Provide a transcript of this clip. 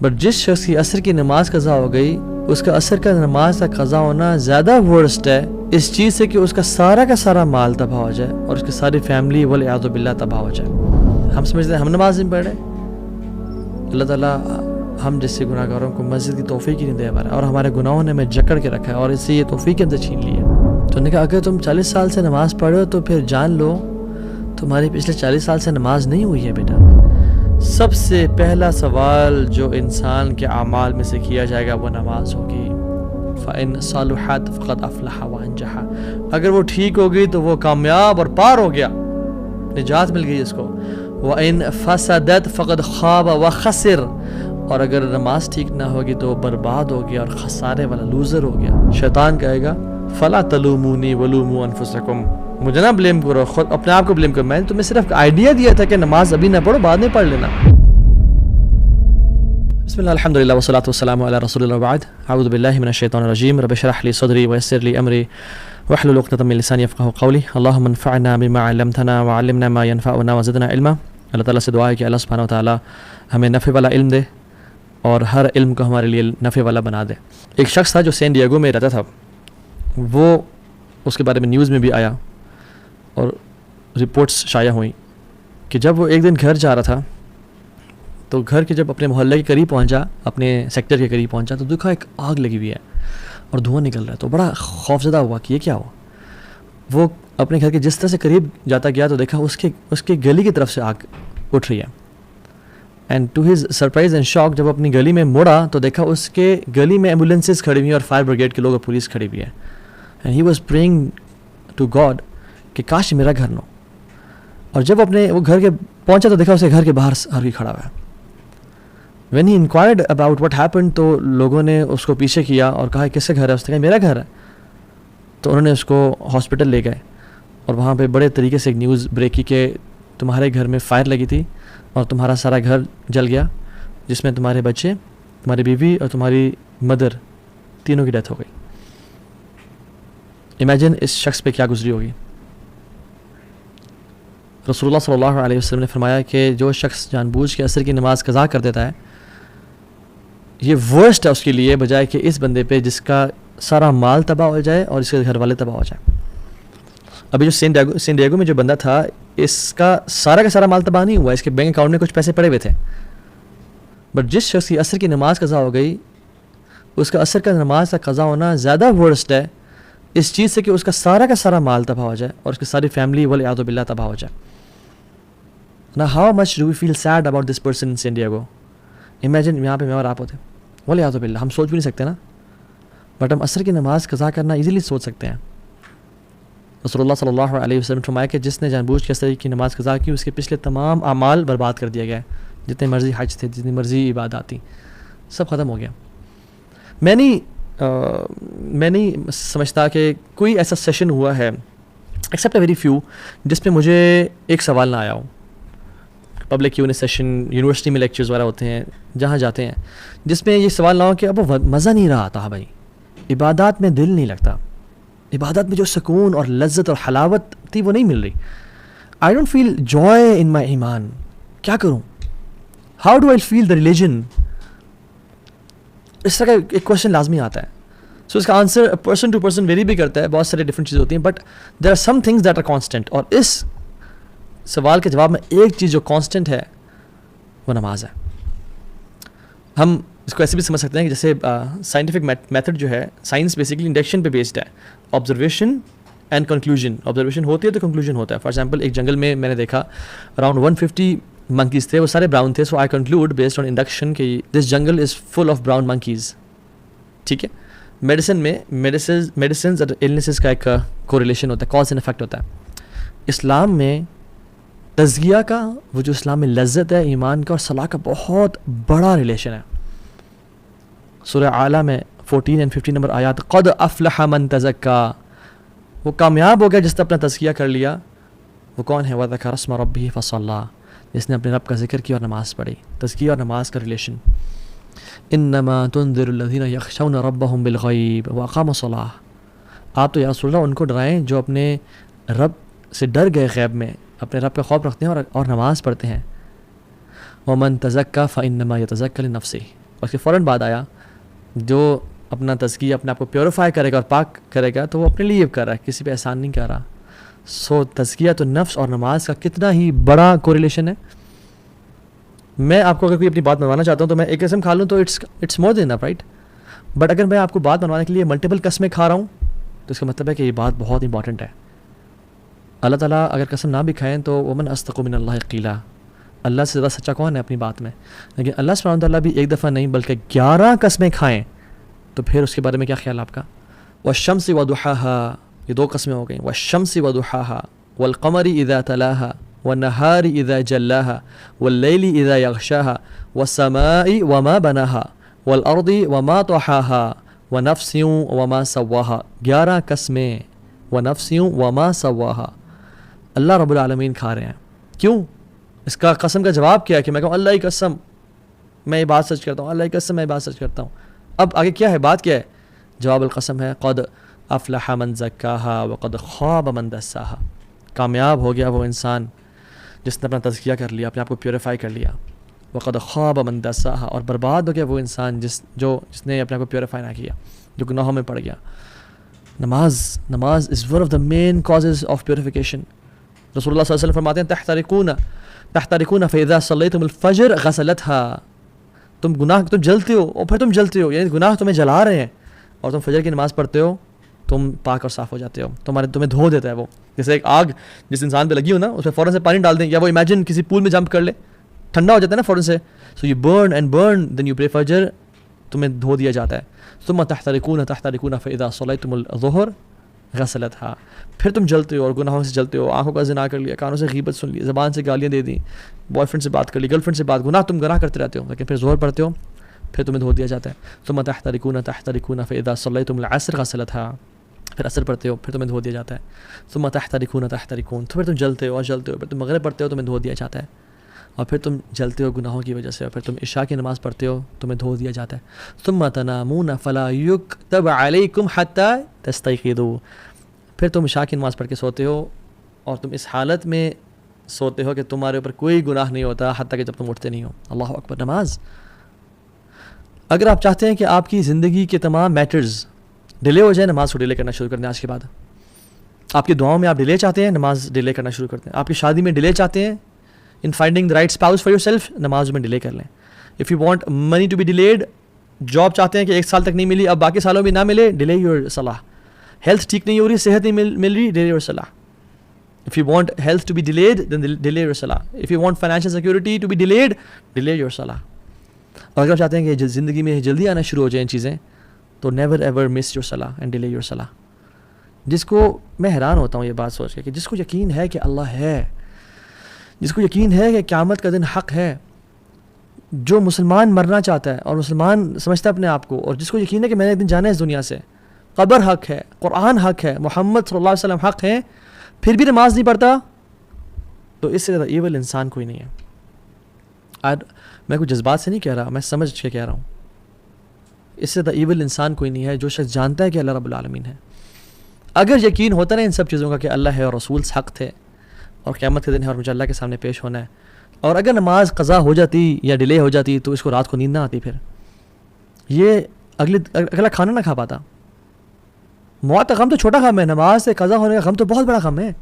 But جس شخص کی عصر کی نماز قضا ہو گئی اس کا عصر کا نماز کا قضا ہونا زیادہ ورسٹ ہے اس چیز سے کہ اس کا سارا مال تباہ ہو جائے اور اس کی ساری فیملی والعیاذ باللہ تباہ ہو جائے. ہم سمجھتے ہیں ہم نماز نہیں پڑھ رہے. اللہ تعالیٰ ہم جیسے گناہ گاروں کو مسجد کی توفیق ہی نہیں دے پا رہا اور ہمارے گناہوں نے ہمیں جکڑ کے رکھا ہے اور اس سے یہ توفیق ہم سے چھین لی ہے. تو نے کہا اگر تم 40 سال سے نماز پڑھو تو پھر جان لو تمہاری پچھلے 40 سال سے نماز نہیں ہوئی ہے بیٹا. سب سے پہلا سوال جو انسان کے اعمال میں سے کیا جائے گا وہ نماز ہوگی. فَإِن صَلُحَتْ فَقَدْ أَفْلَحَ وَأَنجَحَ. اگر وہ ٹھیک ہوگی تو وہ کامیاب اور پار ہو گیا, نجات مل گئی اس کو. وَإِن فَسَدَتْ فَقَدْ خَابَ وَخَسِرَ. اور اگر نماز ٹھیک نہ ہوگی تو برباد ہو گیا اور خسارے والا لوزر ہو گیا. شیطان کہے گا فَلَا تَلُومُونِي وَلُومُوا أَنفُسَكُمْ. مجھے نہ بلیم کرو, خود اپنے آپ کو بلیم کرو. میں نے تمہیں صرف آئیڈیا دیا تھا کہ نماز ابھی نہ پڑھو, بعد میں پڑھ لینا. بسم اللہ الحمدللہ والصلاۃ والسلام علی رسول اللہ وبعد. اعوذ باللہ من الشیطان الرجیم. رب اشرح لی صدری ویسر لی امری واحلل عقدۃ من لسانی یفقہوا قولی. اللہم انفعنا بما علمتنا وعلمنا ما ينفعنا وزدنا علما. اللہ تعالیٰ سے دعا ہے کہ اللہ سبحانہ و تعالیٰ ہمیں نفع والا علم دے اور ہر علم کو ہمارے لیے نفع والا بنا دے. ایک شخص تھا جو سین ڈیگو میں رہتا تھا. وہ اس کے بارے میں نیوز میں بھی آیا اور رپورٹس شائع ہوئیں کہ جب وہ ایک دن گھر جا رہا تھا تو گھر کے جب اپنے محلے کے قریب پہنچا, اپنے سیکٹر کے قریب پہنچا تو دیکھا ایک آگ لگی ہوئی ہے اور دھواں نکل رہا ہے. تو بڑا خوفزدہ ہوا کہ یہ کیا ہوا. وہ اپنے گھر کے جس طرح سے قریب جاتا گیا تو دیکھا اس کے گلی کی طرف سے آگ اٹھ رہی ہے. And to his surprise and shock جب اپنی گلی میں مڑا تو دیکھا اس کے گلی میں ایمبولینسز کھڑی ہوئی ہیں اور فائر بریگیڈ کے لوگ اور پولیس کھڑی ہوئی ہے. And he was praying to God کہ کاش میرا گھر نہ ہو. اور جب اپنے وہ گھر کے پہنچا تو دیکھا اسے گھر کے باہر ہر کوئی کھڑا ہوا ہے. When he enquired about what happen تو لوگوں نے اس کو پیچھے کیا اور کہا کس کا گھر ہے. اس نے کہا میرا گھر ہے. تو انہوں نے اس کو ہاسپٹل لے گئے اور وہاں پہ بڑے طریقے سے ایک نیوز بریک کی کہ تمہارے گھر میں فائر لگی تھی اور تمہارا سارا گھر جل گیا جس میں تمہارے بچے, تمہاری بیوی اور تمہاری مدر تینوں کی ڈیتھ ہو گئی. امیجن اس شخص پہ کیا گزری ہوگی. رسول اللہ صلی اللہ علیہ وسلم نے فرمایا کہ جو شخص جان بوجھ کے عصر کی نماز قضا کر دیتا ہے یہ ورسٹ ہے اس کے لیے بجائے کہ اس بندے پہ جس کا سارا مال تباہ ہو جائے اور اس کے گھر والے تباہ ہو جائیں. ابھی جو سین ڈیگو میں جو بندہ تھا اس کا سارا مال تباہ نہیں ہوا, اس کے بینک اکاؤنٹ میں کچھ پیسے پڑے ہوئے تھے. بٹ جس شخص کی عصر کی نماز قضا ہو گئی اس کا عصر کا نماز کا قضا ہونا زیادہ ورسٹ ہے اس چیز سے کہ اس کا سارا مال تباہ ہو جائے اور اس کی ساری فیملی والعیاذ باللہ تباہ ہو جائے. Now how much do we feel sad about this person in San Diego? Imagine یہاں پہ میں اور آپ ہوتے والعیاذ باللہ, ہم سوچ بھی نہیں سکتے نا, بٹ ہم عصر کی نماز قضا کرنا ایزیلی سوچ سکتے ہیں. رسول اللہ صلی اللہ علیہ وسلم فرمایا کہ جس نے جان بوجھ کے عصر کی نماز قضا کی اس کے پچھلے تمام اعمال برباد کر دیا گیا. جتنے مرضی حج تھے, جتنی مرضی عبادات تھیں, سب ختم ہو گیا. میں نہیں سمجھتا کہ کوئی ایسا سیشن ہوا ہے ایکسیپٹ اے ویری فیو جس پہ مجھے ایک سوال نہ آیا ہو. Public Q and A session, university میں لیکچرز وغیرہ ہوتے ہیں جہاں جاتے ہیں, جس میں یہ سوال نہ ہو کہ اب وہ مزہ نہیں رہا تھا بھائی, عبادات میں دل نہیں لگتا, عبادت میں جو سکون اور لذت اور حلاوت تھی وہ نہیں مل رہی. آئی ڈونٹ فیل جوائے ان مائی ایمان, کیا کروں, how do I feel the religion. اس طرح کا ایک کوشچن لازمی آتا ہے. سو اس کا answer person to person vary بھی کرتا ہے, بہت سارے ڈفرینٹ چیزیں ہوتی ہیں, but there are some things that are constant. اور اس سوال کے جواب میں ایک چیز جو کانسٹنٹ ہے وہ نماز ہے. ہم اس کو ایسے بھی سمجھ سکتے ہیں کہ جیسے سائنٹیفک میتھڈ جو ہے, سائنس بیسیکلی انڈکشن پہ بیسڈ ہے, آبزرویشن اینڈ کنکلوژن. آبزرویشن ہوتی ہے تو کنکلوژن ہوتا ہے. فار ایگزامپل ایک جنگل میں نے دیکھا اراؤنڈ 150 monkeys تھے, وہ سارے براؤن تھے. So I conclude based on induction کہ this jungle is full of brown monkeys. ٹھیک ہے, میڈیسن میں میڈیسنز اور النیسز کا ایک کوریلیشن ہوتا ہے, کاز اینڈ افیکٹ ہوتا ہے. اسلام میں تزکیہ کا, وہ جو اسلام میں لذت ہے ایمان کا اور صلاح کا, بہت بڑا ریلیشن ہے. سورہ اعلیٰ میں 14 اور 15 نمبر آیات, قد افلح من تزکا, وہ کامیاب ہو گیا جس نے اپنا تزکیہ کر لیا. وہ کون ہے؟ وذکر اسم ربہ فصلی, جس نے اپنے رب کا ذکر کیا اور نماز پڑھی. تزکیہ اور نماز کا ریلیشن. انما تنذر الذین یخشون ربهم بالغیب واقاموا الصلاۃ, آپ تو یا رسول اللہ ان کو ڈرائیں جو اپنے رب سے ڈر گئے غیب میں, اپنے رب پہ خوف رکھتے ہیں اور نماز پڑھتے ہیں. ومن تزکا فانما یتزکی لنفسہ, اور اس کے فوراً بعد آیا جو اپنا تزکیہ اپنے آپ کو پیوریفائی کرے گا اور پاک کرے گا تو وہ اپنے لیے کر رہا ہے, کسی پہ احسان نہیں کر رہا. سو تزکیہ تو نفس اور نماز کا کتنا ہی بڑا کوریلیشن ہے. میں آپ کو اگر کوئی اپنی بات منوانا چاہتا ہوں تو میں ایک قسم کھا لوں تو it's more than enough, right. But اگر میں آپ کو بات منوانے کے لیے ملٹیپل قسمیں کھا رہا ہوں تو اس کا مطلب ہے کہ یہ بات بہت امپورٹنٹ ہے. اللہ تعالیٰ اگر قسم نہ بھی کھائیں تو ومن اصدق من اللہ قیلا, اللہ سے زیادہ سچا کون ہے اپنی بات میں. لیکن اللہ سبحانہ تعالیٰ بھی ایک دفعہ نہیں بلکہ 11 قسمیں کھائیں تو پھر اس کے بارے میں کیا خیال آپ کا. والشمس وضحاها, یہ 2 قسمیں ہو گئیں. والشمس وضحاها والقمر اذا تلاها والنهار اذا جلاها والليل اذا يغشاها والسماء وما بناها والارض وما طحاها ونفس وما سواها. 11 قسمیں ونفس وما سواها. اللہ رب العالمین کھا رہے ہیں. کیوں؟ اس کا قسم کا جواب کیا ہے کہ میں کہوں اللہ کی قسم میں یہ بات سچ کرتا ہوں, اللہ کی قسم میں یہ بات سچ کرتا ہوں. اب آگے کیا ہے, بات کیا ہے؟ جواب القسم ہے قد افلح من زکاہا وقد خاب من دساہا. کامیاب ہو گیا وہ انسان جس نے اپنا تزکیہ کر لیا, اپنے آپ کو پیوریفائی کر لیا. وقد خاب من دساہا, اور برباد ہو گیا وہ انسان جس نے اپنے آپ کو پیوریفائی نہ کیا, جو گناہوں میں پڑ گیا. نماز is one of the main causes of purification. رسول اللہ صلی اللہ علیہ وسلم فرماتے ہیں تحترقون فاذا صلیتم الفجر غسلتها. تم جلتے ہو اور پھر تم جلتے ہو, یعنی گناہ تمہیں جلا رہے ہیں اور تم فجر کی نماز پڑھتے ہو, تم پاک اور صاف ہو جاتے ہو, تمہیں دھو دیتا ہے وہ. جیسے ایک آگ جس انسان پہ لگی ہو نا, اس میں فوراً سے پانی ڈال دیں, یا وہ امیجن کسی پول میں جمپ کر لے, ٹھنڈا ہو جاتا ہے نا فوراً سے. So you burn and burn then you pray Fajr, تمہیں دھو دیا جاتا ہے. ثم تحترقون فاذا صلیتم الظہر غسلتها. پھر تم جلتے ہو اور گناہوں سے جلتے ہو, آنکھوں کا زنا کر لیا, کانوں سے غیبت سن لی, زبان سے گالیاں دے دیں, بوائے فرینڈ سے بات کر لی, گرل فرینڈ سے بات, گناہ کرتے رہتے ہو, لیکن پھر ظہر پڑھتے ہو, پھر تمہیں دھو دیا جاتا ہے. ثم تحترقون فاذا صلیتم العصر غسلتها. پھر عصر پڑھتے ہو, پھر تمہیں دھو دیا جاتا ہے. ثم تحترقون تو پھر تم جلتے ہو اور جلتے ہو, پھر تم مغرب پڑھتے ہو, تمہیں دھو دیا جاتا ہے, اور پھر تم جلتے ہو گناہوں کی وجہ سے, اور پھر تم عشاء کی نماز پڑھتے ہو, تمہیں دھو دیا جاتا ہے. ثم تنامون فلا یکتب علیکم حتی تستیقظوا. پھر تم عشاء کی نماز پڑھ کے سوتے ہو اور تم اس حالت میں سوتے ہو کہ تمہارے اوپر کوئی گناہ نہیں ہوتا حتیٰ کہ جب تم اٹھتے نہیں ہو. اللہ اکبر. نماز, اگر آپ چاہتے ہیں کہ آپ کی زندگی کے تمام میٹرز ڈیلے ہو جائیں, نماز کو ڈیلے کرنا شروع کر دیں. آج کے بعد آپ کی دعاؤں میں آپ ڈیلے چاہتے ہیں, نماز ڈیلے کرنا شروع کر دیں. آپ کی شادی میں ڈیلے چاہتے ہیں in finding the right spouse for your سیلف, نماز میں ڈیلے کر لیں. If you want money to be delayed, job چاہتے ہیں کہ 1 سال تک نہیں ملی, اب باقی سالوں میں نہ ملے, ڈیلے یور صلاح. ہیلتھ ٹھیک نہیں ہو رہی, صحت نہیں مل رہی, ڈیلے یور صلاح. If you want health to be delayed, then delay your salah. If you want financial security to be delayed, delay your salah. اور اگر آپ چاہتے ہیں کہ زندگی میں جلدی آنا شروع ہو جائیں چیزیں, تو never ever miss your salah and delay your salah. جس کو میں حیران ہوتا ہوں یہ بات سوچ کے کہ جس کو یقین ہے کہ اللہ ہے, جس کو یقین ہے کہ قیامت کا دن حق ہے, جو مسلمان مرنا چاہتا ہے اور مسلمان سمجھتا ہے اپنے آپ کو, اور جس کو یقین ہے کہ میں نے ایک دن جانا ہے اس دنیا سے, قبر حق ہے, قرآن حق ہے, محمد صلی اللہ علیہ وسلم حق ہے, پھر بھی نماز نہیں پڑھتا, تو اس سے زیادہ ایول انسان کوئی نہیں ہے. میں کوئی جذبات سے نہیں کہہ رہا, میں سمجھ کے کہہ رہا ہوں. اس سے زیادہ ایول انسان کوئی نہیں ہے جو شخص جانتا ہے کہ اللہ رب العالمین ہے. اگر یقین ہوتا نا ان سب چیزوں کا کہ اللہ ہے اور رسول حق تھے اور قیامت کے دن ہے اور مجھے اللہ کے سامنے پیش ہونا ہے, اور اگر نماز قضا ہو جاتی یا ڈیلے ہو جاتی تو اس کو رات کو نیند نہ آتی, پھر یہ اگلا کھانا نہ کھا پاتا. موت کا غم تو چھوٹا غم ہے, نماز سے قضا ہونے کا غم تو بہت بڑا غم ہے.